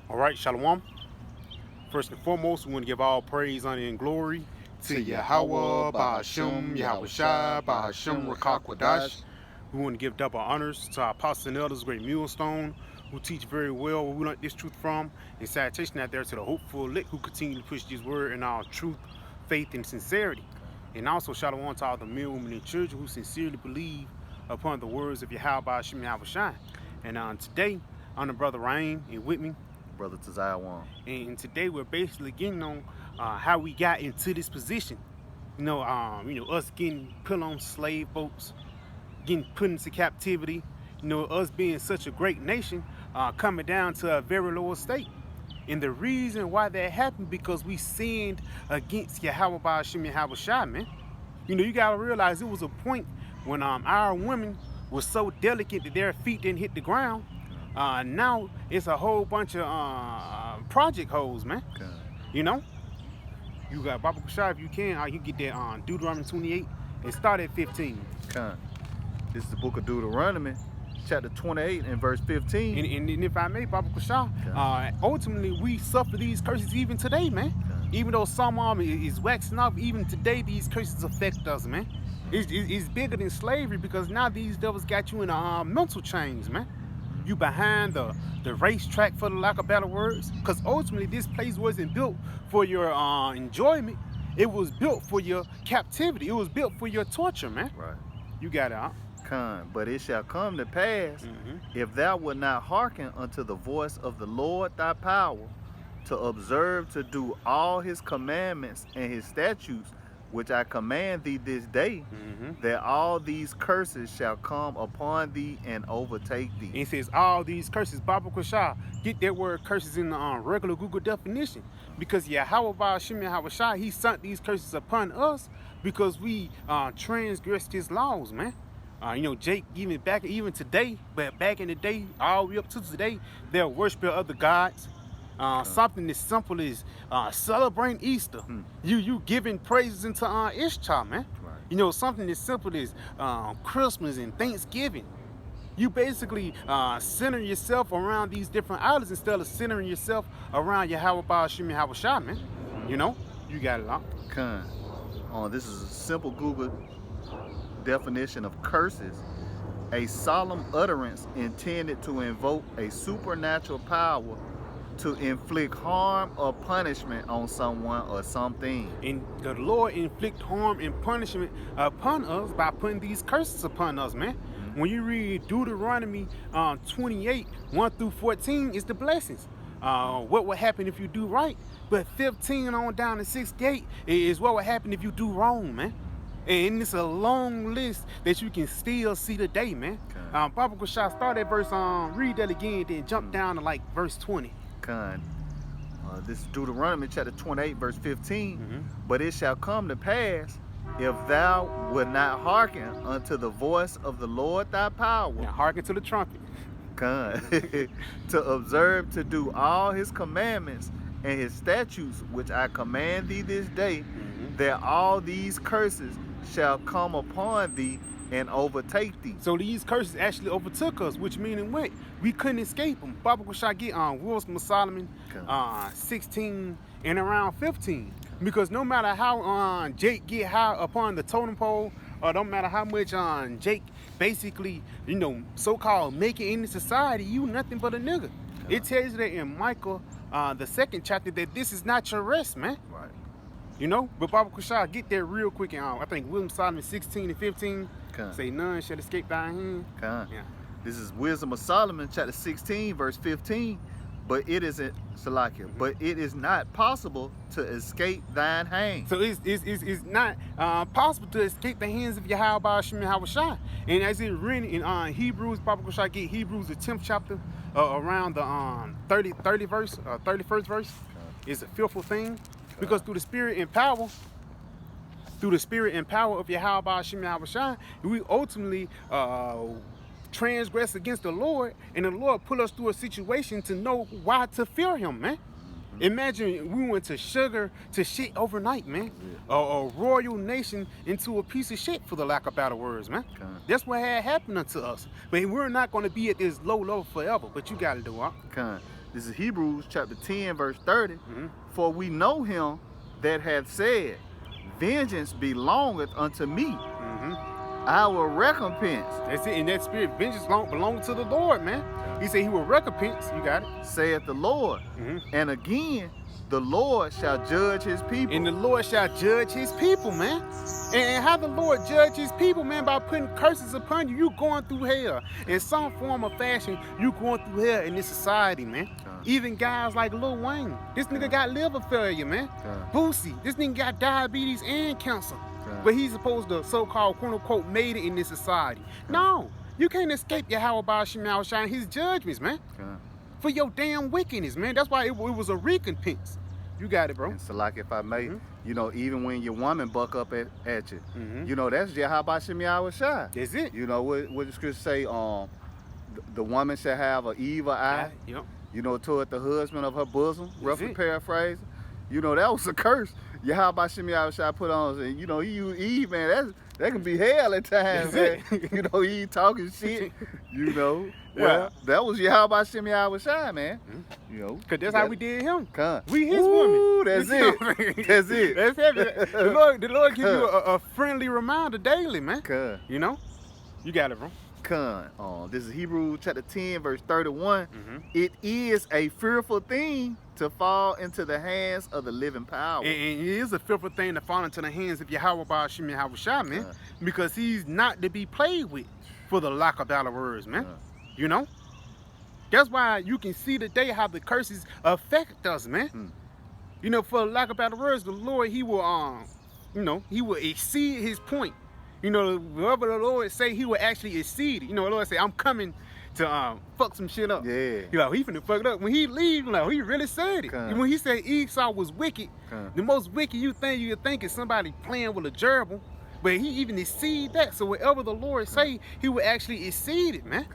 All right, Shalom. First and foremost, we want to give all praise, honor, and glory to Yahweh, Bahashim, Yahushai, Bahashim, Rakakwadash. We want to give double honors to our apostles and elders, great millstone, who teach very well where we learned this truth from, and salutation out there to the hopeful elect who continue to push this word in our truth, faith, and sincerity. And also, Shalom to all the men, women, and children who sincerely believe upon the words of Yahweh, Bahashim, Yahushai. And today, I'm the brother Ryan, and with me, Brother Tazaya Wong. and today we're basically getting on how we got into this position. Us getting put on slave boats, getting put into captivity. Us being such a great nation, coming down to a very low state. And the reason why that happened because we sinned against Yahweh Ba'ashim Yahweh Shai, man. You gotta realize it was a point when our women were so delicate that their feet didn't hit the ground. Now it's a whole bunch of project hoes, man. Okay. You got Baba Kushai, if you can, you get that Deuteronomy 28 and start at 15. Okay. This is the book of Deuteronomy, chapter 28 and verse 15. And if I may, Baba Kushai, ultimately we suffer these curses even today, man. Okay. Even though some is waxing off, even today these curses affect us, man. It's bigger than slavery because now these devils got you in mental chains, man. You behind the racetrack, for the lack of better words, because ultimately this place wasn't built for your enjoyment. It was built for your captivity. It was built for your torture, man. Right. You got it, huh? Con, but it shall come to pass, if thou wilt not hearken unto the voice of the Lord thy power, to observe to do all his commandments and his statutes, which I command thee this day, that all these curses shall come upon thee and overtake thee. And it says all these curses. Baba Kushai, get that word curses in the regular Google definition. Because Yahweh Ba'ashim Yahweh Shai, he sent these curses upon us because we transgressed his laws, man. Jake, even today, but back in the day, all the way up to today, they're worshiping other gods. Something as simple as celebrating Easter. You giving praises into Ishtar, man. Right. Something as simple as Christmas and Thanksgiving. You basically center yourself around these different idols instead of centering yourself around Yahweh Ba'ashim Yahweh Shai, man. You got it, huh? Con. This is a simple Google definition of curses. A solemn utterance intended to invoke a supernatural power to inflict harm or punishment on someone or something. And the Lord inflict harm and punishment upon us by putting these curses upon us, man. When you read Deuteronomy 28, 1 through 14, it's the blessings. What will happen if you do right? But 15 on down to 68 is what will happen if you do wrong, man. And it's a long list that you can still see today, man. Okay. Baba Kushai, start at verse, read that again, then jump down to like verse 20. This is Deuteronomy chapter 28 verse 15. But it shall come to pass, if thou wilt not hearken unto the voice of the Lord thy power, Now hearken to the trumpet. to observe to do all his commandments and his statutes which I command thee this day, that all these curses shall come upon thee and overtake thee. So these curses actually overtook us, which meaning what? We couldn't escape them. Baba Kushai get on Wisdom of Solomon 16 and around 15. Because no matter how Jake get high upon the totem pole, or no matter how much Jake basically, so-called make it in the society, you nothing but a nigga. It tells you that in Micah, the 2nd chapter, that this is not your rest, man. Right. But Baba Kushai, get there real quick. And I think Wisdom of Solomon 16 and 15 say none shall escape thy hand. Yeah. This is Wisdom of Solomon chapter 16 verse 15. But it isn't Salakia. But it is not possible to escape thine hand. So it's not possible to escape the hands of Yahweh Ba'ashim Yahweh Shai. And as it's written in Hebrews, Baba Kushai, get Hebrews the 10th chapter, around the 31st verse, is a fearful thing. Because through the spirit and power of Yahweh Ba'ashim Yahweh Shai, we ultimately transgress against the Lord, and the Lord put us through a situation to know why to fear him, man. Imagine we went to sugar to shit overnight, man. A royal nation into a piece of shit, for the lack of better words, man. That's what had happened unto us. But we're not going to be at this low level forever, but you got to do it. This is Hebrews chapter 10, verse 30. For we know him that hath said, vengeance belongeth unto me. I will recompense. That's it. And that spirit vengeance belongs to the Lord, man. He said he will recompense. You got it. Saith the Lord. And again, the Lord shall judge his people. And the Lord shall judge his people, man. And how the Lord judge his people, man? By putting curses upon you. You going through hell. In some form or fashion, you going through hell in this society, man. Even guys like Lil Wayne. This nigga got liver failure, man. Boosie. This nigga got diabetes and cancer. But he's supposed to so-called, quote-unquote, made it in this society. No. You can't escape Yahweh Ba'ashim Yahushua and his judgments, man. For your damn wickedness, man. That's why it was a recompense. You got it, bro. And so, like, if I may, you know, even when your woman buck up at you, you know, that's Yahweh Ba'ashim Yahushua. That's it. You know, what the scripture say, the woman shall have an evil eye, you know, toward the husband of her bosom, roughly paraphrasing. You know, that was a curse. Yahweh Ba'ashim Yahushua put on, and, you know, he used Eve, man, that can be hell at times, man. You know, he talking shit, you know. Well, that was Yahweh Ba'ashim Yahushua, man. You know. Because that's how we did him. Come. We his woman. That's it. That's it. That's heavy. The Lord give you a friendly reminder daily, man. Come. You know? You got it, bro. Come. This is Hebrews chapter 10, verse 31. It is a fearful thing to fall into the hands of the living power. And it is a fearful thing to fall into the hands of Yahweh Ba'ashim Yahushua, man. Because he's not to be played with for the lack of dollar words, man. You know? That's why you can see today how the curses affect us, man. You know, for the lack of better words, the Lord, he will, you know, he will exceed his point. You know, whatever the Lord say, he will actually exceed it. You know, the Lord say, I'm coming to fuck some shit up. You know, he finna fuck it up. When he leave, you know, he really said it. When he said Esau was wicked, the most wicked you could think is somebody playing with a gerbil. But he even exceed that. So whatever the Lord say, he will actually exceed it, man.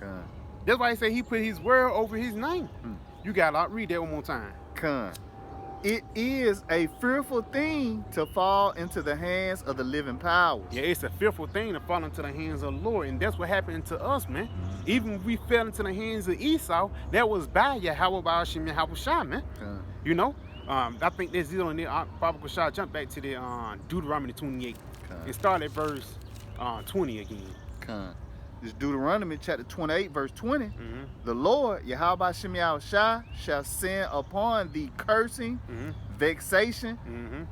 That's why he say he put his word over his name. You gotta read that one more time. It is a fearful thing to fall into the hands of the living powers. Yeah, it's a fearful thing to fall into the hands of the Lord. And that's what happened to us, man. Even if we fell into the hands of Esau, that was by Yahweh Ba'ashim Yahushua, man. You know? I think there's zero in there. Baba Kushah, jump back to the Deuteronomy 28. And start at verse 20 again. This Deuteronomy chapter 28, verse 20. The Lord, Yahweh Ba'ashim Yahushua, shall send upon thee cursing, vexation,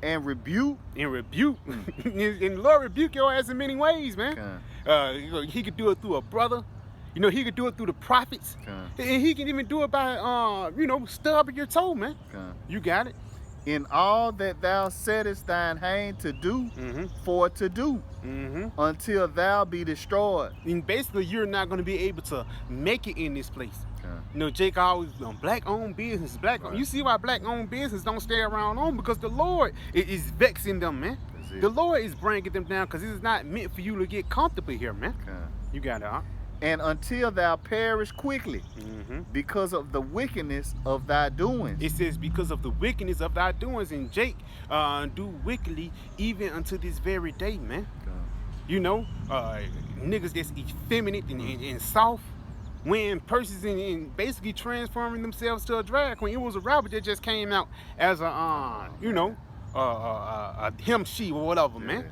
and rebuke. And the Lord rebuke your ass in many ways, man. He could do it through a brother. You know, he could do it through the prophets. And he can even do it by, you know, stubbing your toe, man. You got it. In all that thou settest thine hand to do, for to do, until thou be destroyed. And basically, you're not going to be able to make it in this place. You know, Jake always black-owned business, You see why black-owned business don't stay around on? Because the Lord is vexing them, man. The Lord is bringing them down because it's not meant for you to get comfortable here, man. You got it, huh? And until thou perish quickly, because of the wickedness of thy doings. It says, because of the wickedness of thy doings. And Jake do wickedly even unto this very day, man. You know, niggas that's effeminate and soft, wearing purses and basically transforming themselves to a drag queen. It was a rapper that just came out as a, you know, him, she, or whatever, man.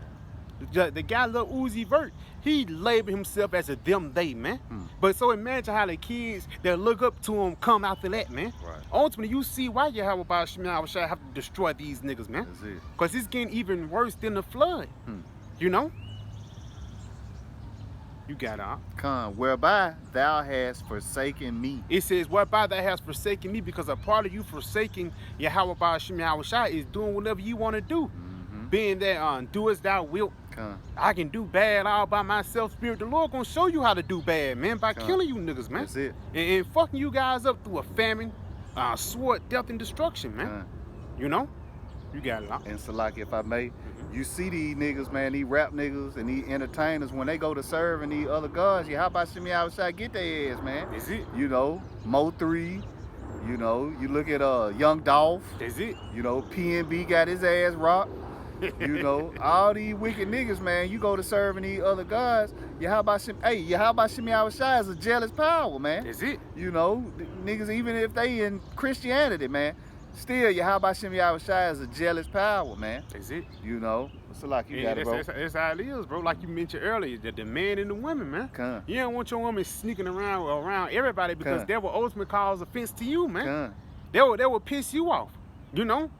The guy, Lil Uzi Vert, he labeled himself as a them, they, man. But so imagine how the kids that look up to him come after that, man. Ultimately, you see why Yahweh Ba'ashim Yahushua have to destroy these niggas, man. Because it's getting even worse than the flood. You know? You got it, whereby thou hast forsaken me. It says, whereby thou hast forsaken me, because a part of you forsaking Yahweh Ba'ashim Yahushua is doing whatever you want to do. Being that do as thou wilt. I can do bad all by myself, Spirit. The Lord gonna show you how to do bad, man, by killing you niggas, man. That's it. And fucking you guys up through a famine, sword, death, and destruction, man. You know? You got it. And so, like, if I may, you see these niggas, man, these rap niggas and these entertainers, when they go to serve and these other gods, how about Shimmy outside get their ass, man? That's it. You know, Mo3, you know, you look at Young Dolph. That's it. You know, PNB got his ass rocked. You know, all these wicked niggas, man, you go to serving these other gods, Yahweh Shemi Shai is a jealous power, man. That's it. You know, niggas, even if they in Christianity, man, still Yahweh Shemi Shai is a jealous power, man. That's it. You know, so like you got it, bro. That's how it is, bro. Like you mentioned earlier, the man and the women, man. Come. You don't want your woman sneaking around everybody because Come. that will ultimately cause offense to you, man. Come. That will piss you off. You know?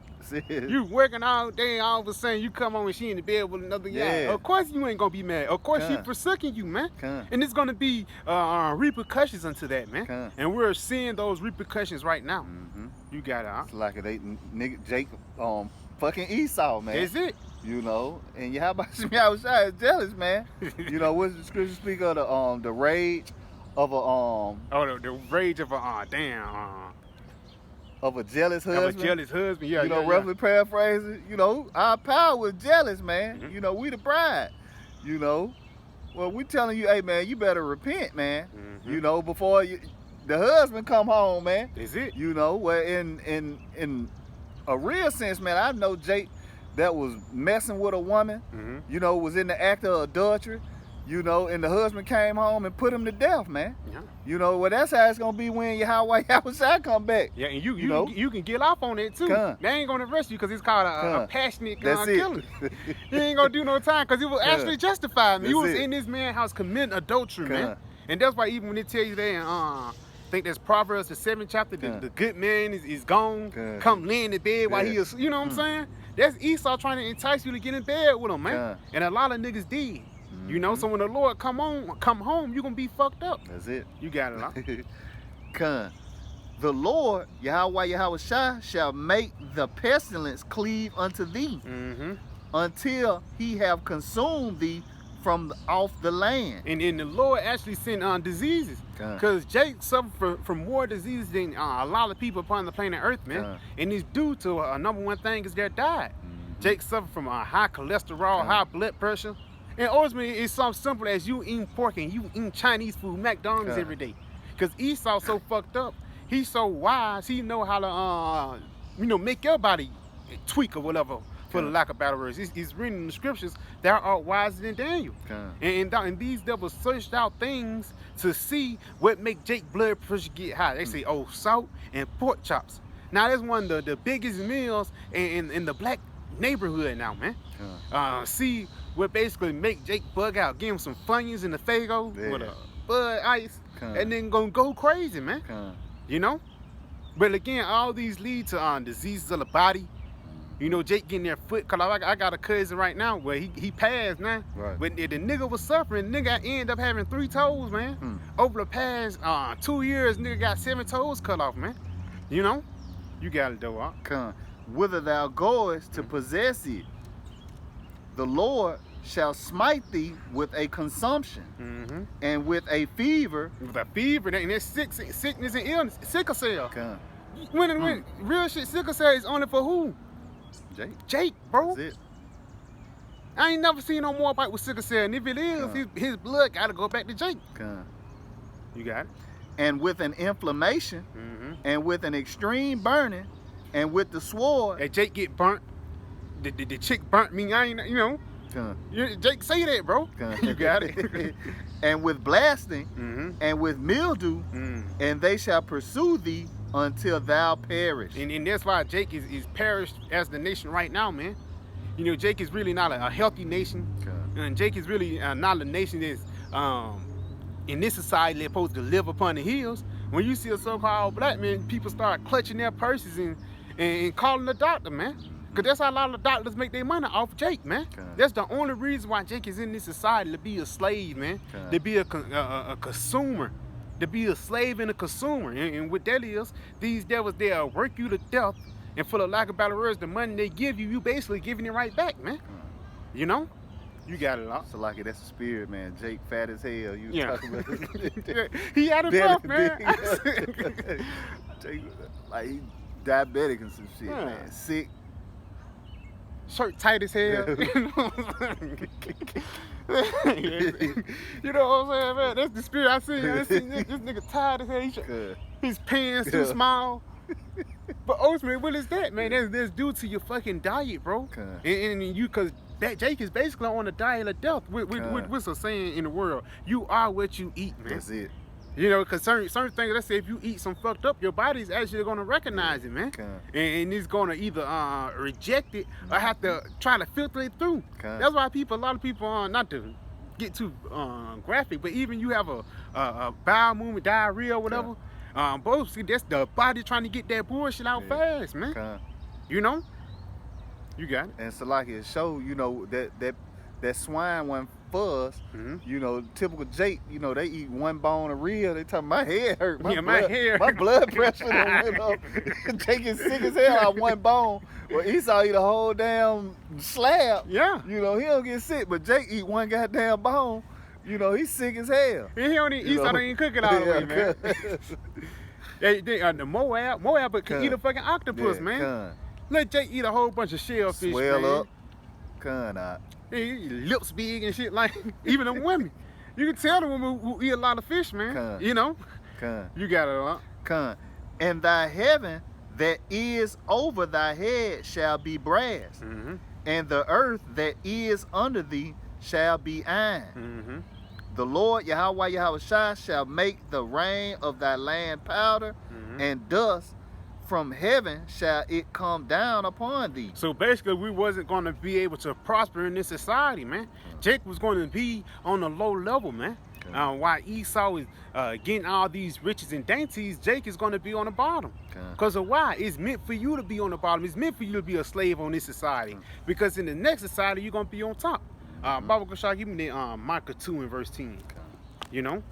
You working all day, all of a sudden you come home and she in the bed with another guy. Yeah. Of course you ain't gonna be mad. Of course she Come. forsaking you, man. Come. And it's gonna be repercussions unto that, man. Come. And we're seeing those repercussions right now. Mm-hmm. You got it, huh? It's like they nigga Jacob, fucking Esau, man. That's it. You know, and Yahweh Shemi Shai is jealous, man. You know, what's the scripture speak of the rage of a Oh, the rage of a of a jealous of husband. a jealous husband. Yeah, You know, yeah, roughly paraphrasing, you know, our power is jealous, man. Mhm. You know, we the bride. You know, well, we telling you, hey, man, you better repent, man. Mhm. You know, before the husband come home, man. That's it. You know, well, in a real sense, man, I know Jake that was messing with a woman. Mm-hmm. You know, was in the act of adultery. You know, and the husband came home and put him to death, man. Yeah. You know, well, that's how it's gonna be when Yahweh Shai come back. Yeah, and you know? you can get off on it too. Come. They ain't gonna arrest you because it's called a Come. passionate That's killing. it. You ain't gonna do no time because it was Come. actually justified. Man. You That's was it. in this man's house committing adultery, man. Come. And that's why even when they tell you that, I think that's Proverbs the 7th chapter, Come. the good man is gone, Come. come lay in the bed while Yeah. he is, you know what I'm saying? That's Esau trying to entice you to get in bed with him, man. Come. And a lot of niggas did. You know, Mhm. so when the Lord come home, you gonna be fucked up. That's it. You got it, huh? Come. The Lord, Yahweh Shai, shall make the pestilence cleave unto thee Mm-hmm. until he have consumed thee from off the land. And the Lord actually sent diseases. Come. Because Jake suffered from more diseases than a lot of people upon the planet Earth, man. Come. And it's due to number one thing is their diet. Mhm. Jake suffered from high cholesterol, Come. high blood pressure. And ultimately, it's something simple as you eating pork and you eating Chinese food, McDonald's Come. every day. Because Esau so fucked up. He's so wise. He know how to, make your body tweak or whatever, for the Come. lack of better words. He's reading in the scriptures. Thou art wiser than Daniel. Come. And these devils searched out things to see what make Jake blood pressure get high. They say, oh, salt and pork chops. Now, that's one of the biggest meals in the black neighborhood now, man. Come. See what basically make Jake bug out. Give him some Funyuns in the Fago with Yeah. a Bud Ice, Come. and then gonna go crazy, man. Come. You know? But again, all these lead to diseases of the body. You know, Jake getting their foot, cause I got a cousin right now where he passed now. Right. But the nigga was suffering. Nigga ended up having 3 toes, man. Hmm. Over the past 2 years, nigga got 7 toes cut off, man. You know? You got it though, huh? Come. Whither thou goest to possess it, the Lord shall smite thee with a consumption Mm-hmm. and with a fever. With a fever, and that's sickness and illness. Sickle cell. Come. When real shit, sickle cell is only for who? Jake. Jake, bro. That's it. I ain't never seen no more bite with sickle cell. And if it is, Come. his blood gotta go back to Jake. Come. You got it? And with an inflammation Mm-hmm. and with an extreme burning and with the sword. Hey, Jake get burnt. The chick burnt me. I ain't, Come. Jake say that, bro. Come. You got it. And with blasting Mm-hmm. and with mildew, Mm. and they shall pursue thee until thou perish. And that's why Jake is perished as the nation right now, man. You know, Jake is really not a healthy nation. Come. And Jake is really not a nation that's in this society they're supposed to live upon the hills. When you see a so-called black man, people start clutching their purses and calling the doctor, man. Because that's how a lot of doctors make their money off Jake, man. Okay. That's the only reason why Jake is in this society, to be a slave, man. Okay. To be a consumer. To be a slave and a consumer. And what that is, these devils, they'll work you to death. And for the lack of better words, the money they give you, you basically giving it right back, man. You know? You got it, lot. So like that's the spirit, man. Jake fat as hell. You Yeah. talking about He had it Belly rough, man. big. Jake, like he diabetic and some shit, Yeah. man. Sick. Shirt tight as hell. You know what I'm saying? You know what I'm saying, man? That's the spirit I see. I see this nigga tired as hell. Good. His pants too Yeah. small. But ultimately, what is that, man? That's due to your fucking diet, bro. Con. And you, cause that Jake is basically on the diet of death. What's a saying in the world? You are what you eat, man. That's it. You know, cause certain things. Let's say if you eat some fucked up, your body's actually gonna recognize it, man. Con. And it's gonna either reject it or have to try to filter it through. Con. That's why a lot of people, not to get too graphic, but even you have a bowel movement, diarrhea, or whatever. Both see that's the body trying to get that bullshit out fast, man. Con. You know, you got it. And so like it show, you know, that swine one fuzz, you know, typical Jake, you know, they eat one bone of real. They tell me my head hurt. My blood pressure done went up. Jake is sick as hell out one bone. Well, Esau eat a whole damn slab. Yeah. You know, he don't get sick, but Jake eat one goddamn bone. You know, he's sick as hell. And he don't even, Esau don't even cook it all the way, man. The Moab but can eat a fucking octopus, man. Con. Let Jake eat a whole bunch of shellfish, Swell man. up. Con out. His lips big and shit, like even them women. You can tell the women who eat a lot of fish, man. Con. You know? Con. You got it, huh? Con. And thy heaven that is over thy head shall be brass, and the earth that is under thee shall be iron. The Lord Yahweh Yahushua shall make the rain of thy land powder, and dust from heaven shall it come down upon thee. So basically, we wasn't going to be able to prosper in this society, man. Jake was going to be on a low level, man. While Esau is getting all these riches and dainties, Jake is going to be on the bottom. Because of why? It's meant for you to be on the bottom. It's meant for you to be a slave on this society. Because in the next society, you're going to be on top. Baba Kushak, give me the Micah 2 and verse 10. You know?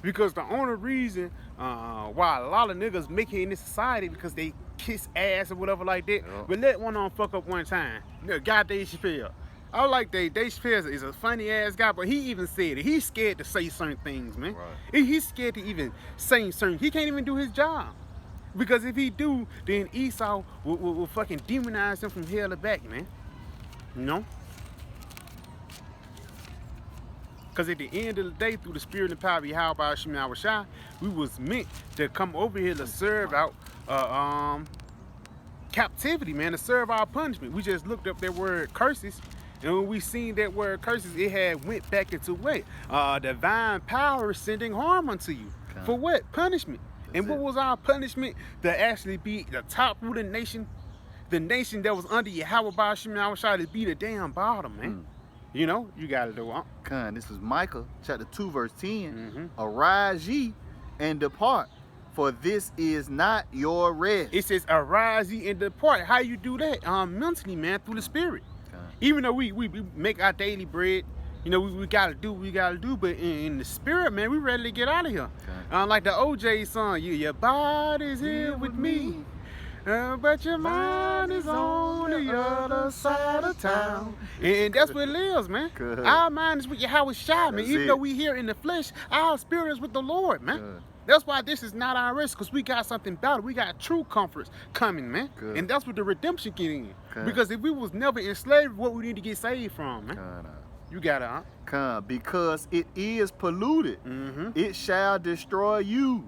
Because the only reason why a lot of niggas make it in this society because they kiss ass or whatever like that. But let one on fuck up one time. Guy Dave Chappelle. I like Dave Chappelle is a funny ass guy, but he even said it. He's scared to say certain things, man. Right. He's scared to even say certain. He can't even do his job. Because if he do, then Esau will fucking demonize him from hell to back, man. You know? Because at the end of the day, through the spirit and power of Yahweh Hashem Yahushua, we was meant to come over here to serve out captivity, man, to serve our punishment. We just looked up that word curses, and when we seen that word curses, it had went back into what? Divine power sending harm unto you. Okay. For what? Punishment. And what was our punishment? To actually be the top rooted nation, the nation that was under Yahweh Hashem Yahushua, to be the damn bottom, man. You know, you got to do it. Con, this is Micah chapter 2 verse 10. Arise ye and depart, for this is not your rest. It says arise ye and depart. How you do that? Mentally, man, through the spirit. Even though we make our daily bread, you know, we got to do what we got to do, but in the spirit, man, we ready to get out of here. Like the OJ song, your body's here with me. But your mind is on the other side of town. And that's what it is, man. Good. Our mind is with Yahweh Shai, man. Even though we here in the flesh, our spirit is with the Lord, man. Good. That's why this is not our rest, because we got something better. We got true comforts coming, man. Good. And that's what the redemption get in. Good. Because if we was never enslaved, what we need to get saved from, man? Good. You got it, huh? Good. Because it is polluted. It shall destroy you,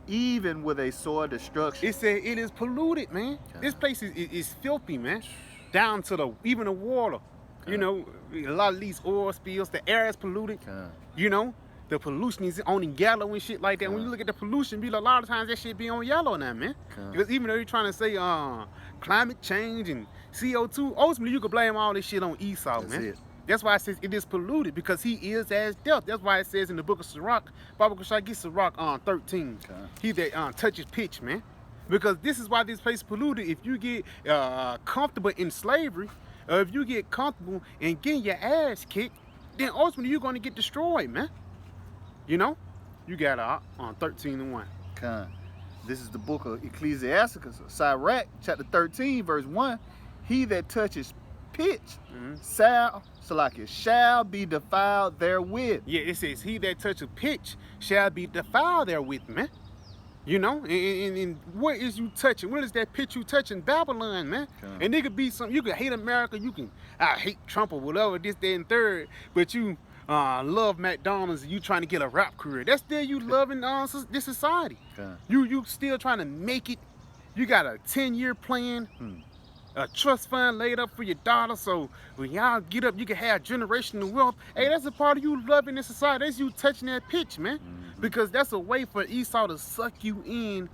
even with a sore destruction. It said it is polluted, man. Okay. This place is filthy, man. Down to even the water. Okay. You know, a lot of these oil spills, the air is polluted. Okay. You know, the pollution is on yellow and shit like that. Okay. When you look at the pollution, a lot of times that shit be on yellow now, man. Okay. Because even though you're trying to say climate change and CO2, ultimately you can blame all this shit on Esau, man. It. That's why it says it is polluted, because he is as death. That's why it says in the book of Sirach, Baba Kushai, get Sirach 13. Okay. He that touches pitch, man. Because this is why this place is polluted. If you get comfortable in slavery, or if you get comfortable in getting your ass kicked, then ultimately you're going to get destroyed, man. You know? You got on 13 and 1. Okay. This is the book of Ecclesiasticus, Sirach, chapter 13, verse 1. He that touches pitch shall be defiled therewith. Yeah, it says he that touches pitch shall be defiled therewith, man. You know, and what is you touching? What is that pitch you touching? Babylon, man. Okay. And it could be something, you can hate America, you can hate Trump or whatever, this, that, and third, but you love McDonald's and you trying to get a rap career. That's still you loving this society. Okay. You still trying to make it You got a 10-year plan, Hmm. a trust fund laid up for your daughter, so when y'all get up, you can have generational wealth. Hey, that's a part of you loving this society. That's you touching that pitch, man. Because that's a way for Esau to suck you in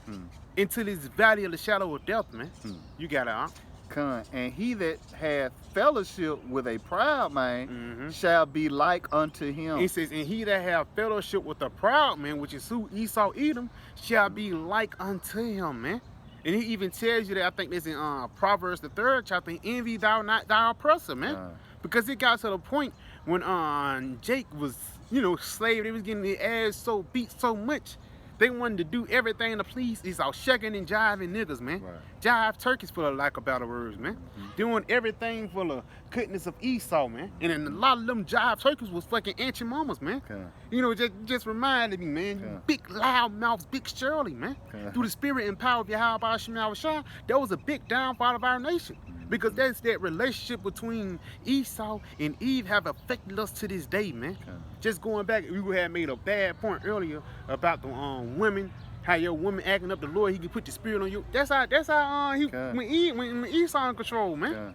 into this valley of the shadow of death, man. You got it, huh? Con, and he that hath fellowship with a proud man shall be like unto him. He says, and he that have fellowship with a proud man, which is who Esau Edom, shall be like unto him, man. And he even tells you that, I think that's in Proverbs the 3rd chapter, envy thou not thy oppressor, man. Because it got to the point when Jake was, you know, slave, they was getting their ass so beat so much. They wanted to do everything to please Esau, shucking and jiving niggas, man. Jive turkeys for the lack of better words, man. Doing everything for the goodness of Esau, man. And then a lot of them jive turkeys was fucking ancient mamas, man. You know, just reminded me, man. You big loud mouths, big Shirley, man. Through the spirit and power of Yahweh Shema Shah, that was a big downfall of our nation. Because that's that relationship between Esau and Eve have affected us to this day, man. Just going back, we had made a bad point earlier about the women, how your woman acting up the Lord, he can put the spirit on you. That's how when Esau in control, man.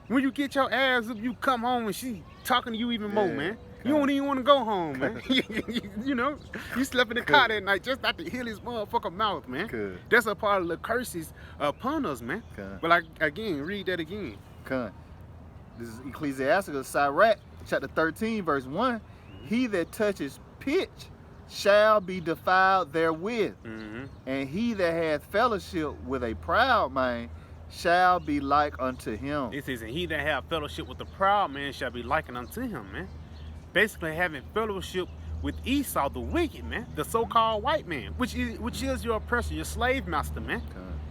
When you get your ass up, you come home and she talking to you even more, man. You don't even want to go home, man. You know, you slept in the car that night just not to heal his motherfucking mouth, man. That's a part of the curses upon us, man. But like again, read that again. This is Ecclesiasticus, Sirach, chapter 13, verse 1. He that touches pitch shall be defiled therewith, and he that hath fellowship with a proud man shall be like unto him. It says, and he that have fellowship with the proud man shall be likened unto him, man. Basically having fellowship with Esau, the wicked, man, the so-called white man, which is your oppressor, your slave master, man.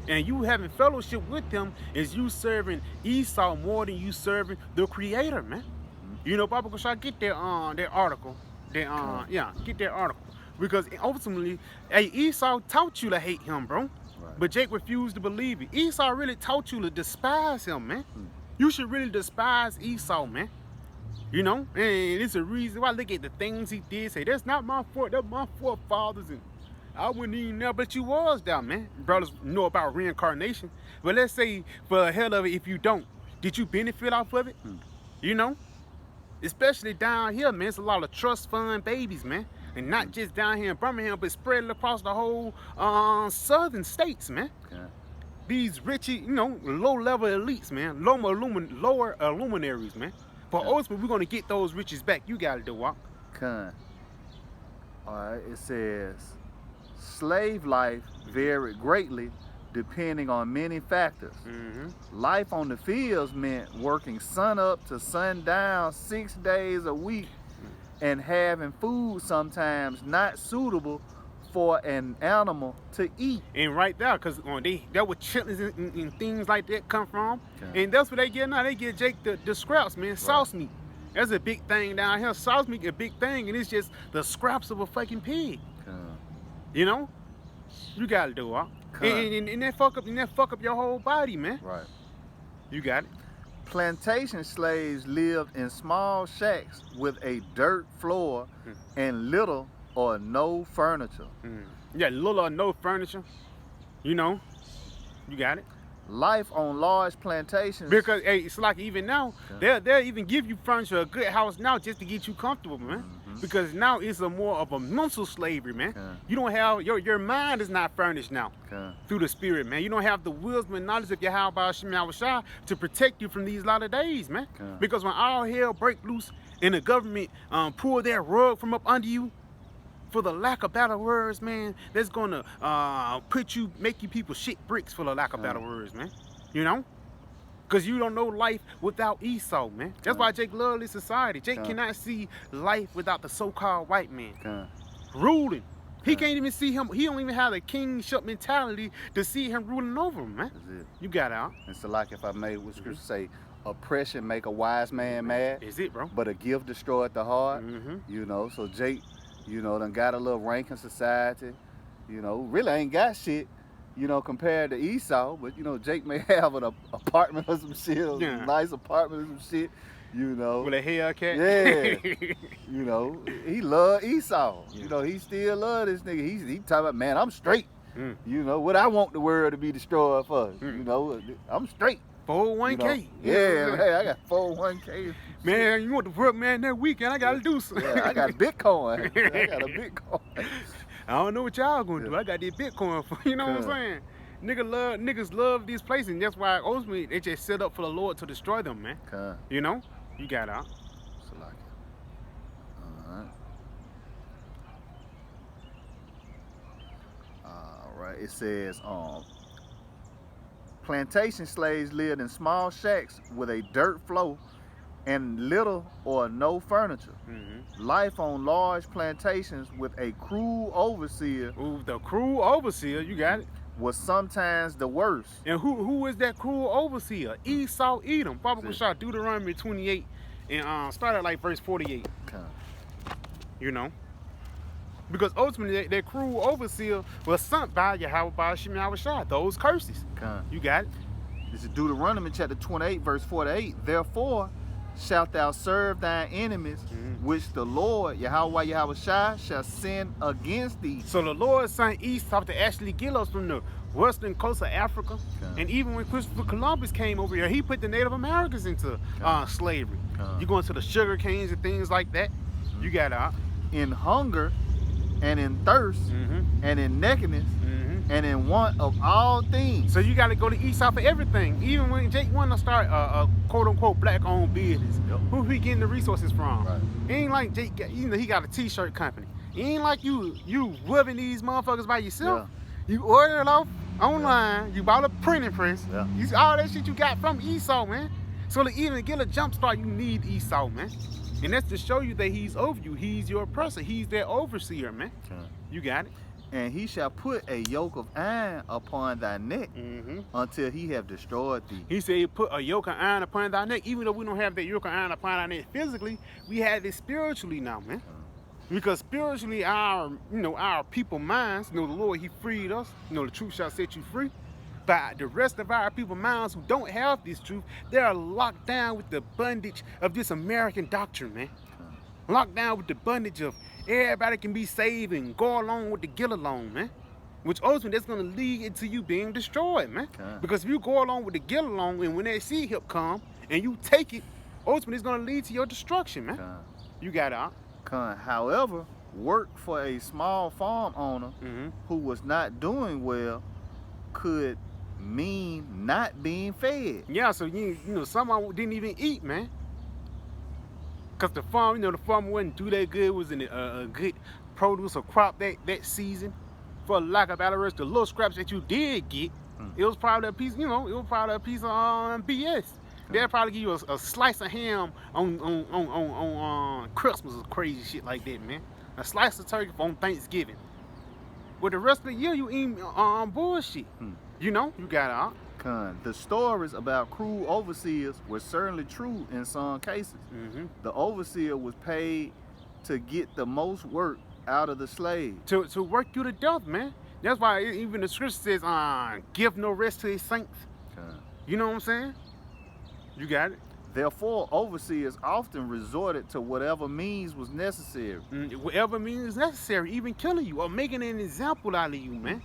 And you having fellowship with him is you serving Esau more than you serving the creator, man. You know, Baba Kushai, get that article. Get that article. Because ultimately, hey, Esau taught you to hate him, bro. But Jake refused to believe it. Esau really taught you to despise him, man. You should really despise Esau, man. You know, and it's a reason why I look at the things he did. Say, that's not my fault, that's my forefathers. And I wouldn't even know, but you was down, man. Brothers know about reincarnation. But let's say, for the hell of it, if you don't, did you benefit off of it? You know? Especially down here, man. It's a lot of trust fund babies, man. And not just down here in Birmingham, but spread across the whole southern states, man. These rich, you know, low-level elites, man. Lower luminaries, man. But ultimately, we're going to get those riches back. You got to do what? All right, it says, slave life varied greatly depending on many factors. Life on the fields meant working sun up to sundown 6 days a week and having food sometimes not suitable for an animal to eat. And right there, because that where chitlins and things like that come from. And that's what they get now. They get Jake the scraps, man. Sauce meat. That's a big thing down here. Sauce meat is a big thing, and it's just the scraps of a fucking pig. You know? You gotta do it. And that fuck up your whole body, man. You got it. Plantation slaves lived in small shacks with a dirt floor and little or no furniture. Yeah, little or no furniture. You know, you got it. Life on large plantations. Because hey, it's like even now, they'll even give you furniture, a good house now just to get you comfortable, man. Because now it's a more of a mental slavery, man. You don't have, your mind is not furnished now through the spirit, man. You don't have the wisdom and knowledge of Yahweh Shema Shah to protect you from these latter days, man. Because when all hell break loose and the government pull their rug from up under you, for the lack of better words, man, that's gonna make you people shit bricks for the lack of better words, man. You know? Because you don't know life without Esau, man. That's why Jake loves this society. Jake cannot see life without the so-called white man ruling. He can't even see him. He don't even have a kingship mentality to see him ruling over him, man. That's it. You got it, huh? And so like if I made what scripture say, oppression make a wise man mad. Is it, bro? But a gift destroyed the heart. You know, so Jake, you know, done got a little rank in society. You know, really ain't got shit, you know, compared to Esau. But, you know, Jake may have an apartment or some shit, a nice apartment or some shit, you know. With a Hellcat? Yeah. You know, he love Esau. You know, he still love this nigga. He talking about, man, I'm straight. You know what I want the world to be destroyed for. You know, I'm straight. 401k. You know? Yeah, man, I got 401k. Man, you want to work, man, that weekend, I got to do something. Yeah, I got Bitcoin. I got a Bitcoin. I don't know what y'all gonna do. I got this Bitcoin for you know what I'm saying? Niggas love these places, and that's why ultimately they just set up for the Lord to destroy them, man. You know? You got out. Alright. Alright. It says plantation slaves lived in small shacks with a dirt floor and little or no furniture. Life on large plantations with a cruel overseer. Ooh, the cruel overseer, you got it. Was sometimes the worst. And who is that cruel overseer? Esau Edom. Probably shot Deuteronomy 28 and start at like verse 48. You know? Because ultimately that cruel overseer was sent by Yahweh by Hashem Yahushua. Those curses. You got it? This is Deuteronomy chapter 28, verse 48. Therefore shalt thou serve thine enemies, which the Lord, Yahweh Yahushua, shall send against thee. So the Lord sent Esau to actually get us from the western coast of Africa. And even when Christopher Columbus came over here, he put the Native Americans into slavery. You go into the sugar canes and things like that. You got out. In hunger and in thirst and in nakedness and in want of all things. So you got to go to Esau for everything. Even when Jake wanted to start a quote-unquote black-owned business, who he getting the resources from? It ain't like Jake, he got a t-shirt company. It ain't like you rubbing these motherfuckers by yourself. You order it off online. You bought a printing press. You all that shit you got from Esau, man. So to even get a jump start, you need Esau, man. And that's to show you that he's over you. He's your oppressor. He's their overseer, man. You got it. And he shall put a yoke of iron upon thy neck until he have destroyed thee. He said he put a yoke of iron upon thy neck. Even though we don't have that yoke of iron upon our neck physically, we have it spiritually now, man. Because spiritually, our people minds, the Lord, he freed us. The truth shall set you free. But the rest of our people minds who don't have this truth, they are locked down with the bondage of this American doctrine, man. Locked down with the bondage of everybody can be saved and go along with the get along, man. Which ultimately that's gonna lead into you being destroyed, man. Because if you go along with the get along and when that seed help come and you take it, ultimately it's gonna lead to your destruction, man. You got it, huh? However, work for a small farm owner who was not doing well could mean not being fed. Yeah, so someone didn't even eat, man. Cause the farm, the farmer wasn't do that good, wasn't a good produce or crop that season. For lack of better words, the little scraps that you did get, it was probably a piece, it was probably a piece of BS. They'll probably give you a slice of ham on Christmas or crazy shit like that, man. A slice of turkey on Thanksgiving. But the rest of the year you eat bullshit. You got it, huh? The stories about cruel overseers were certainly true in some cases. The overseer was paid to get the most work out of the slave. To work you to death, man. That's why even the scripture says, give no rest to his saints. You know what I'm saying? You got it. Therefore, overseers often resorted to whatever means was necessary. Whatever means necessary, even killing you or making an example out of you, man.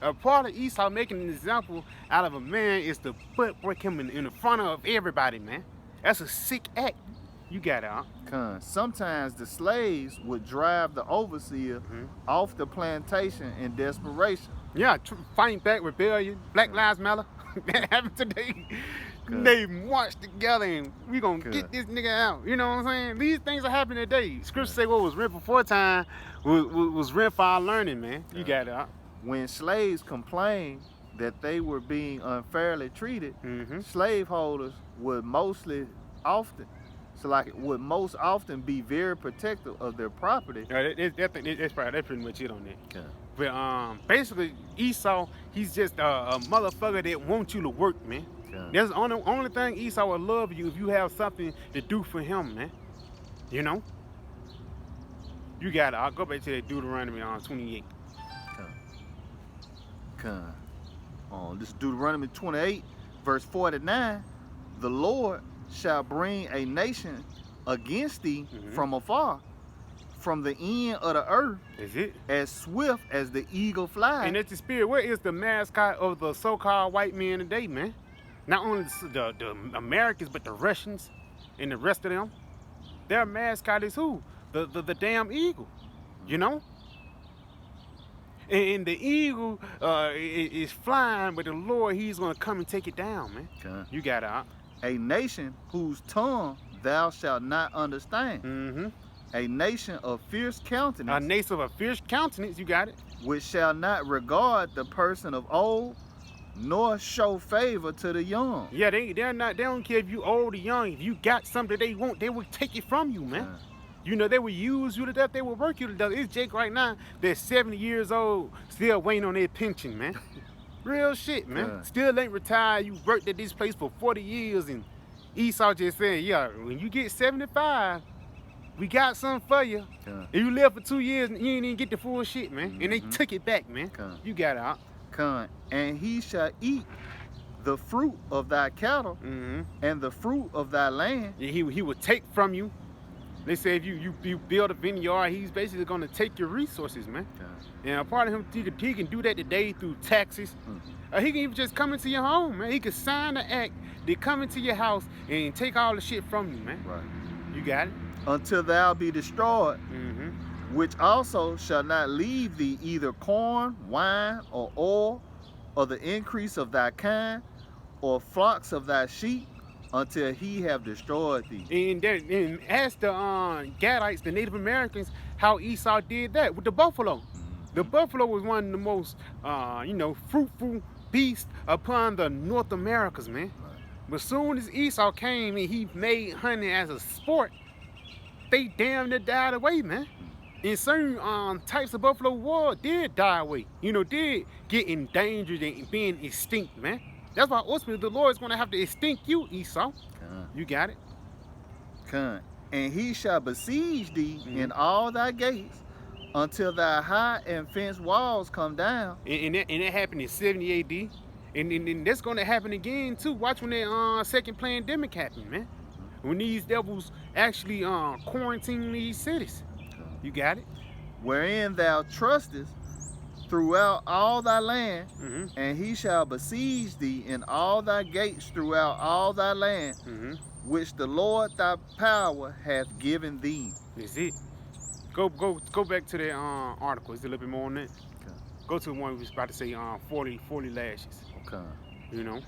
A part of Esau making an example out of a man is to break him in the front of everybody, man. That's a sick act. You got it, huh? Sometimes the slaves would drive the overseer off the plantation in desperation. Yeah, fighting back, rebellion, Black Lives Matter. That happened today. They marched together and we gonna get this nigga out. You know what I'm saying? These things are happening today. Scripture say what was written before time was written for our learning, man. You got it, huh? When slaves complained that they were being unfairly treated, slaveholders would most often be very protective of their property. That's pretty much it on that. But basically Esau, he's just a motherfucker that wants you to work, man. That's the only thing Esau will love you if you have something to do for him, man. You know? You got it. I'll go back to that Deuteronomy 28. This is Deuteronomy 28, verse 49. The Lord shall bring a nation against thee from afar, from the end of the earth Is it? as swift as the eagle flies. And that's the spirit. What is the mascot of the so-called white men today, man? Not only the Americans, but the Russians and the rest of them. Their mascot is who? The damn eagle, you know? And the eagle is flying, but the Lord, he's going to come and take it down, man. Okay. You got it, huh? A nation whose tongue thou shalt not understand. Mm-hmm. A nation of fierce countenance, A nation of a fierce countenance, you got it. which shall not regard the person of old, nor show favor to the young. Yeah, they don't care if you old or young. If you got something they want, they will take it from you, man. Okay. You know, they will use you to death, they will work you to death. It's Jake right now that's 70 years old, still waiting on their pension, man. Real shit, man. Yeah. Still ain't retired. You worked at this place for 40 years, and Esau just saying, yeah, when you get 75, we got something for you. Okay. If you live for 2 years and you ain't even get the full shit, man. And they Mhm. took it back, man. Okay. You got it out. Come, and he shall eat the fruit of thy cattle Mm-hmm. and the fruit of thy land. He will take from you. They say if you build a vineyard, he's basically going to take your resources, man. Okay. And a part of him, he can do that today through taxes. He can even just come into your home, man. He can sign the act, they come into your house and take all the shit from you, man. Right. You got it? Until thou be destroyed, Mm-hmm. which also shall not leave thee either corn, wine, or oil, or the increase of thy kind, or flocks of thy sheep, until he have destroyed thee. And ask the Gadites, the Native Americans, how Esau did that with the buffalo. The buffalo was one of the most, fruitful beasts upon the North Americas, man. But soon as Esau came and he made hunting as a sport, they damn near died away, man. And certain types of buffalo did die away. Did get endangered and being extinct, man. That's why ultimately the Lord is going to have to extinct you, Esau. You got it? Come, and he shall besiege thee in all thy gates, until thy high and fenced walls come down. And that happened in 70 AD. And that's going to happen again, too. Watch when that second pandemic happened, man. When these devils actually quarantine these cities. You got it? Wherein thou trustest throughout all thy land, Mm-hmm. and he shall besiege thee in all thy gates throughout all thy land, Mm-hmm. which the Lord thy power hath given thee. That's it. Go back to that article. It's a little bit more on that. Okay. Go to the one we was about to say 40 lashes. Okay.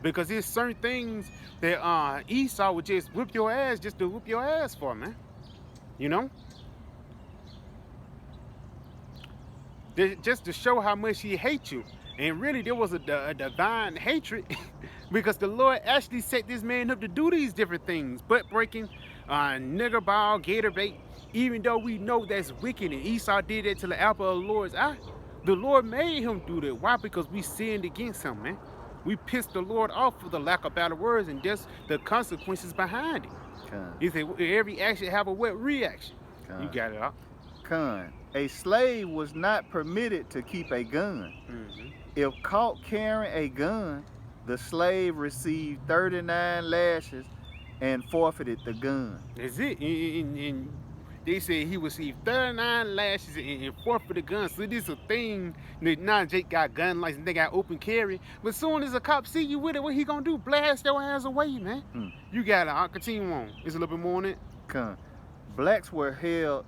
Because there's certain things that Esau would just whip your ass just to whip your ass for, man. Just to show how much he hates you. And really there was a divine hatred because the Lord actually set this man up to do these different things. Butt breaking, nigger ball, gator bait. Even though we know that's wicked and Esau did that to the apple of the Lord's eye, the Lord made him do that. Why? Because we sinned against him, man. We pissed the Lord off for the lack of better words, and that's the consequences behind it. He said every action have a what reaction. You got it, huh? A slave was not permitted to keep a gun. Mm-hmm. If caught carrying a gun, the slave received 39 lashes and forfeited the gun. That's it. And they said he received 39 lashes and forfeited the gun. So this is a thing that now Jake got gun license, they got open carry. But soon as a cop see you with it, what he gonna do? Blast your ass away, man. You got it. I'll continue on. There's a little bit more on it. Blacks were held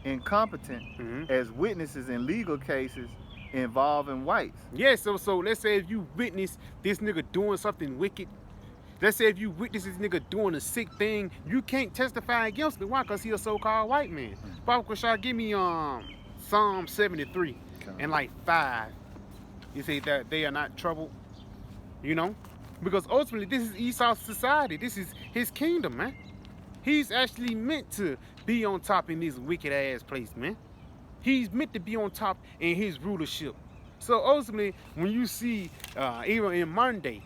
incompetent Mm-hmm. as witnesses in legal cases involving whites. Yeah, so let's say if you witness this nigga doing something wicked, let's say if you witness this nigga doing a sick thing, you can't testify against him. Why? Because he a so-called white man. Bible Kushai, give me Psalm 73 and like 5. You say that they are not troubled, because ultimately this is Esau's society. This is his kingdom, man. He's actually meant to be on top in this wicked ass place, man. He's meant to be on top in his rulership. So ultimately, when you see even in modern day,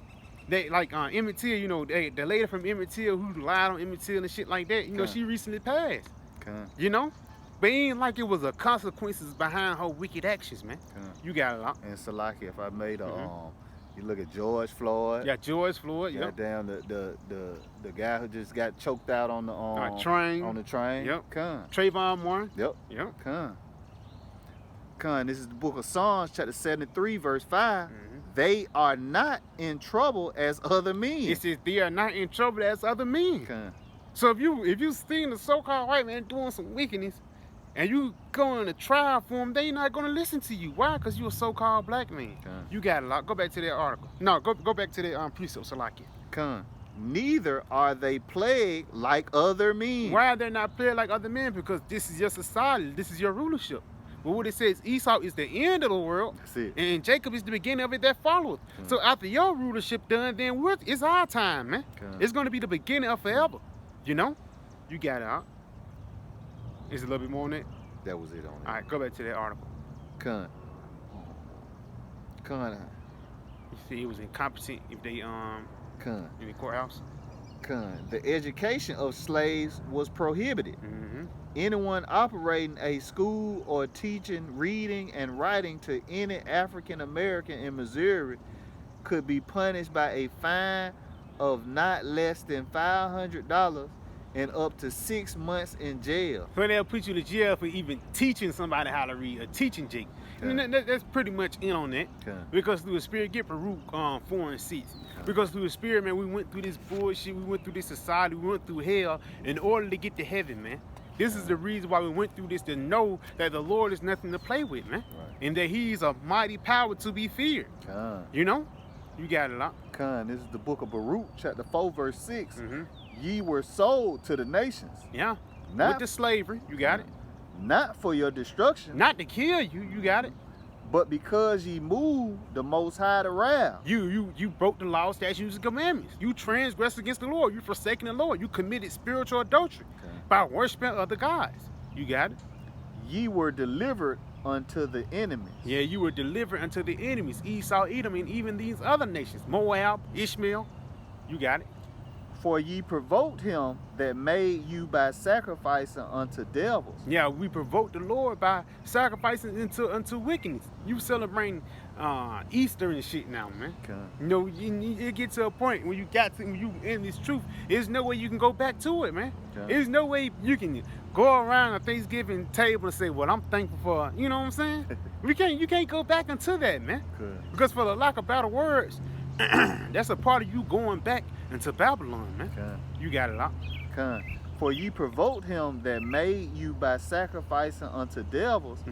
they like Emmett Till, the lady from Emmett Till who lied on Emmett Till and shit like that, she recently passed. But it ain't like it was a consequences behind her wicked actions, man. You got it out. And Salaki, if I made a You look at George Floyd. Yeah, George Floyd. Yep. Goddamn, the guy who just got choked out on the train. On the train. Yep. Con. Trayvon Martin. Yep. Yep. Con. This is the book of Psalms, chapter 73, verse 5. Mm-hmm. They are not in trouble as other men. It says they are not in trouble as other men. Con. So if you seen the so-called white man doing some wickedness, and you going to trial for him, they not gonna listen to you. Why? Because you a so-called black man. Con. You got a lot. Go back to that article. No, go back to that precept, Salakia. Con. Neither are they plagued like other men. Why are they not played like other men? Because this is your society. This is your rulership. But what it says, Esau is the end of the world, That's it. and Jacob is the beginning of it that followeth. So after your rulership done, then it's our time, man. It's going to be the beginning of forever. You know? You got it, huh? Is it a little bit more on that? That was it on it. All right, go back to that article. Con. You see, it was incompetent if they Con. in the courthouse. Con. The education of slaves was prohibited. Mm-hmm. Anyone operating a school or teaching reading and writing to any African American in Missouri could be punished by a fine of not less than $500 and up to 6 months in jail. So they'll put you to jail for even teaching somebody how to read or teaching Jake. I mean, that's pretty much in on that. Because through the Spirit, get Baruch 4 and 6. Because through the Spirit, man, we went through this bullshit, we went through this society, we went through hell in order to get to heaven, man. This is the reason why we went through this, to know that the Lord is nothing to play with, man. Right. And that he's a mighty power to be feared. You know? You got it lot. This is the book of Baruch, chapter 4, verse 6. Mm-hmm. Ye were sold to the nations. Yeah. Not, with the slavery, you got it. Not for your destruction. Not to kill you, you got it. But because ye moved the Most High to wrath. You broke the law, statutes, and commandments. You transgressed against the Lord. You forsaken the Lord. You committed spiritual adultery by worshiping other gods. You got it. Ye were delivered unto the enemies. Yeah, you were delivered unto the enemies. Esau, Edom, and even these other nations. Moab, Ishmael. You got it. For ye provoked him that made you by sacrificing unto devils. Yeah, we provoked the Lord by sacrificing unto wickedness. You celebrating Easter and shit now, man. You know, it gets to a point when you in this truth, there's no way you can go back to it, man. There's no way you can go around a Thanksgiving table and say, well, I'm thankful for, you know what I'm saying? You can't go back into that, man. Because for the lack of better words, that's a part of you going back into Babylon, man. You got it out. For ye provoked him that made you by sacrificing unto devils,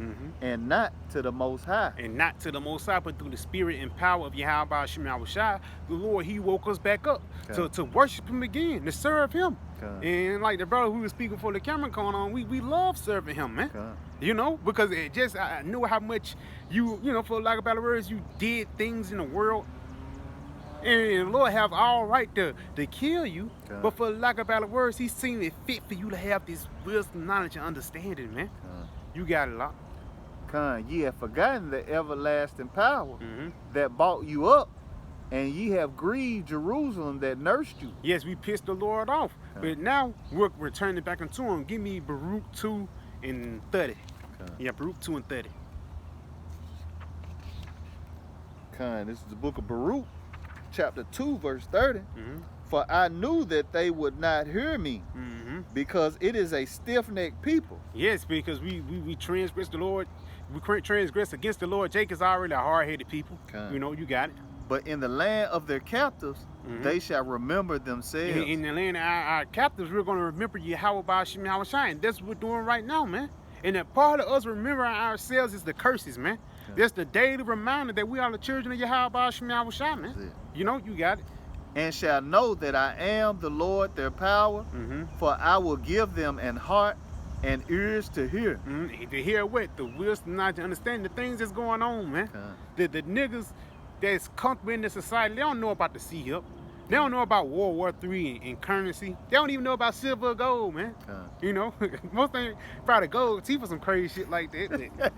and not to the Most High. And not to the Most High, but through the spirit and power of Yahweh Shem Yahushua, the Lord, he woke us back up to worship him again, to serve him. And like the brother who was speaking for the camera going on, we love serving him, man. You know, because I know how much you know, for lack of better words, you did things in the world. And the Lord have all right to kill you, but for lack of better words, he's seen it fit for you to have this wisdom, knowledge, and understanding, man. You got it, lot. Ye have forgotten the everlasting power that brought you up, and ye have grieved Jerusalem that nursed you. Yes, we pissed the Lord off, but now we're returning back into him. Give me Baruch 2 and 30. Yeah, Baruch 2 and 30. This is the book of Baruch, chapter 2, verse 30. For I knew that they would not hear me, because it is a stiff-necked people. Yes, because we transgress the Lord. We transgress against the Lord. Jacob's already a hard-headed people. You know, you got it. But in the land of their captives, they shall remember themselves. In the land of our captives, we're going to remember Yahweh Shem Yahushua, and that's what we're doing right now, man. And a part of us remembering ourselves is the curses, man. That's the daily reminder that we are the children of Yahweh Shem Yahushua, man. You know, you got it. And shall know that I am the Lord their power, for I will give them an heart and ears to hear. To hear what? The wisdom, not to understand the things that's going on, man. The niggas that's comfortable in the society, they don't know about the sea help. They don't know about World War III and currency. They don't even know about silver or gold, man. You know, most things probably gold teeth for some crazy shit like that. But,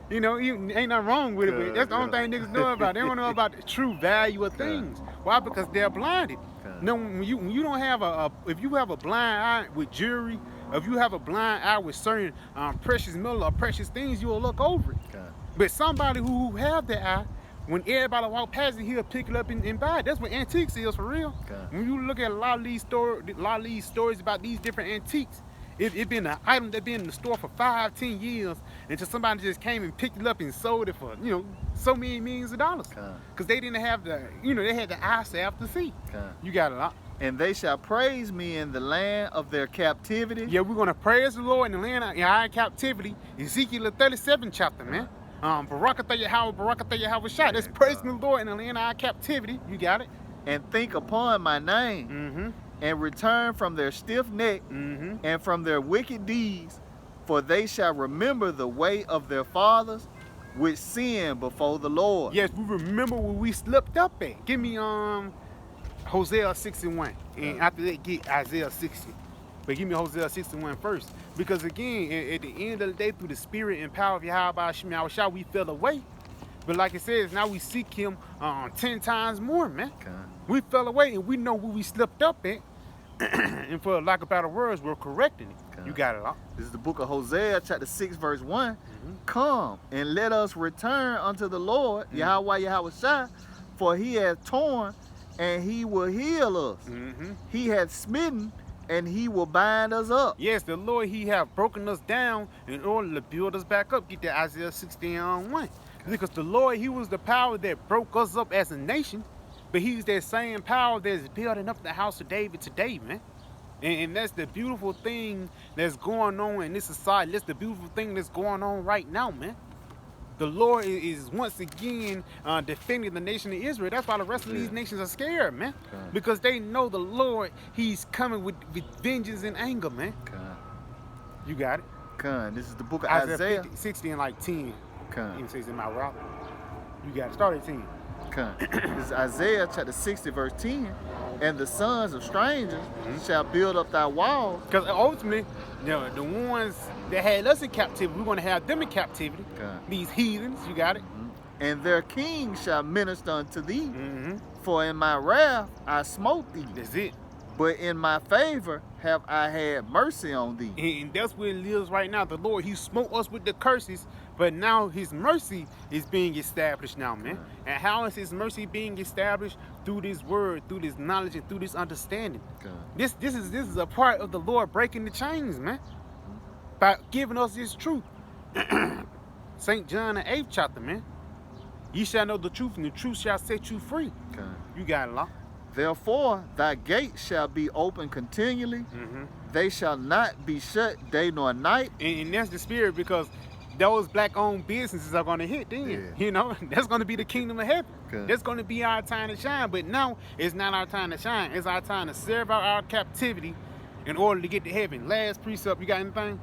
you know, ain't nothing wrong with it, but that's the only thing niggas know about. They don't know about the true value of things. Why? Because they're blinded. No, when you don't have if you have a blind eye with jewelry, if you have a blind eye with certain precious metal or precious things, you will look over it. But somebody who have that eye when everybody walk past it, he'll pick it up and buy it. That's what antiques is for real. Okay. When you look at a lot of these stories about these different antiques, it been an item that been in the store for 5-10 years until somebody just came and picked it up and sold it for, you know, so many millions of dollars. Because they didn't have the, you know, they had the eyesight to see. You got a lot. And they shall praise me in the land of their captivity. Yeah, we're gonna praise the Lord in the land of our captivity. Ezekiel 37 chapter, man. Barakatah Yahweh Shai. Let's praise the Lord in the land of our captivity. You got it. And think upon my name, and return from their stiff neck, and from their wicked deeds, for they shall remember the way of their fathers, which sinned before the Lord. Yes, we remember where we slipped up at. Give me Hosea 61, and after that get Isaiah 60. But give me Hosea 61 first, because again, at the end of the day, through the spirit and power of Yahweh Shai, we fell away. But like it says, now we seek him 10 times more, man. We fell away, and we know where we slipped up at. And for lack of better words, we're correcting it. You got it all. This is the book of Hosea, chapter 6, verse 1. Come and let us return unto the Lord, Yahweh Shai, for he hath torn and he will heal us. He hath smitten and he will bind us up. Yes, the Lord, he have broken us down in order to build us back up. Get that Isaiah 60:1. Because the Lord, he was the power that broke us up as a nation, but he's that same power that's building up the house of David today, man. And that's the beautiful thing that's going on in this society. That's the beautiful thing that's going on right now, man. The Lord is once again defending the nation of Israel. That's why the rest of these nations are scared, man. Because they know the Lord, he's coming with vengeance and anger, man. You got it. This is the book of Isaiah 50, 60 and like 10. Even says in my route. You got it. Start at 10. This is Isaiah chapter 60, verse 10. And the sons of strangers shall build up thy walls. Because ultimately, you know, the ones that had us in captivity, we're going to have them in captivity. These heathens, you got it. And their king shall minister unto thee. For in my wrath I smote thee. That's it. But in my favor have I had mercy on thee. And that's where it lives right now. The Lord, he smote us with the curses, but now his mercy is being established now, man. And how is his mercy being established? Through this word, through this knowledge, and through this understanding. This is a part of the Lord breaking the chains, man. By giving us this truth. St. John the 8th chapter, man. Ye shall know the truth, and the truth shall set you free. You got it, law. Therefore, thy gates shall be open continually. They shall not be shut day nor night. And that's the spirit, because those black-owned businesses are going to hit then. You know, that's going to be the kingdom of heaven. That's going to be our time to shine. But now, it's not our time to shine. It's our time to serve out our captivity in order to get to heaven. Last precept, you got anything?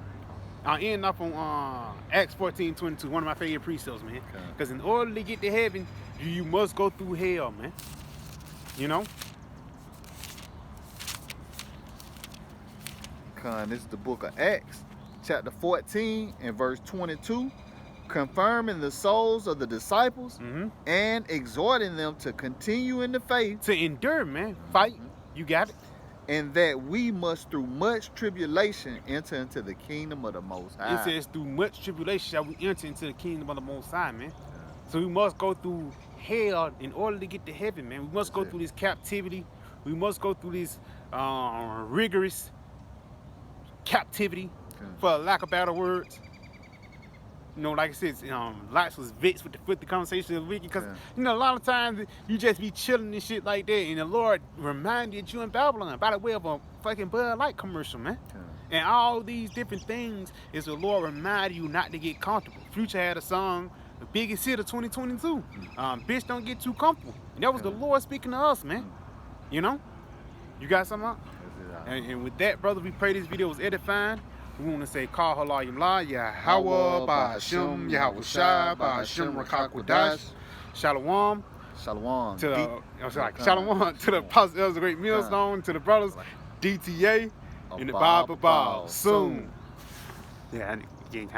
I'll end up on Acts 14:22, one of my favorite precepts, man. Because in order to get to heaven, you must go through hell, man. You know? This is the book of Acts, chapter 14 and verse 22. Confirming the souls of the disciples and exhorting them to continue in the faith. To endure, man. Fight. You got it. And that we must through much tribulation enter into the kingdom of the Most High. It says through much tribulation shall we enter into the kingdom of the Most High, man. So we must go through hell in order to get to heaven, man. We must go through this captivity. We must go through this rigorous captivity, for lack of better words. You know, like I said, lots was vexed with the conversation of the wicked, because you know, a lot of times you just be chilling and shit like that, and the Lord reminded you in Babylon by the way of a fucking Bud Light commercial, man. And all these different things is the Lord reminding you not to get comfortable. Future had a song, The Biggest Hit of 2022. Bitch, don't get too comfortable. And that was the Lord speaking to us, man. You know? You got something out? And with that, brother, we pray this video was edifying. We want to say, Call Halayim La, Yahweh, Ba'ashem, Yahweh Shai, Ba'ashem, Rakakwadash, Shalom. Shalom. To the, Shalom to the Apostle of the Great Millstone, to the brothers, DTA, and the Bible Ball. Soon. Yeah, I